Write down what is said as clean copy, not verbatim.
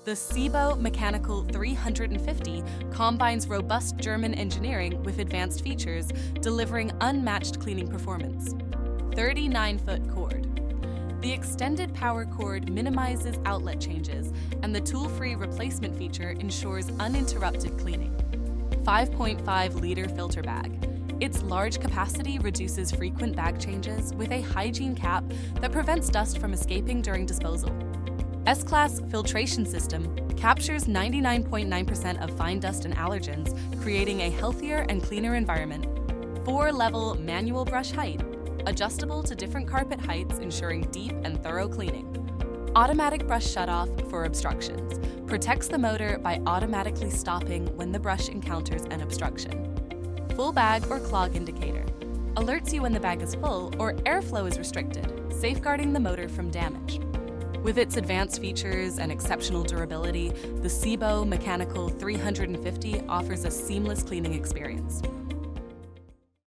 The SEBO Mechanical 350 combines robust German engineering with advanced features, delivering unmatched cleaning performance. 39-foot cord. The extended power cord minimizes outlet changes, and the tool-free replacement feature ensures uninterrupted cleaning. 5.5-liter filter bag. Its large capacity reduces frequent bag changes with a hygiene cap that prevents dust from escaping during disposal. S-Class filtration system captures 99.9% of fine dust and allergens, creating a healthier and cleaner environment. 4-level manual brush height, adjustable to different carpet heights, ensuring deep and thorough cleaning. Automatic brush shutoff for obstructions, protects the motor by automatically stopping when the brush encounters an obstruction. Full bag or clog indicator, alerts you when the bag is full or airflow is restricted, safeguarding the motor from damage. With its advanced features and exceptional durability, the SEBO Mechanical 350 offers a seamless cleaning experience.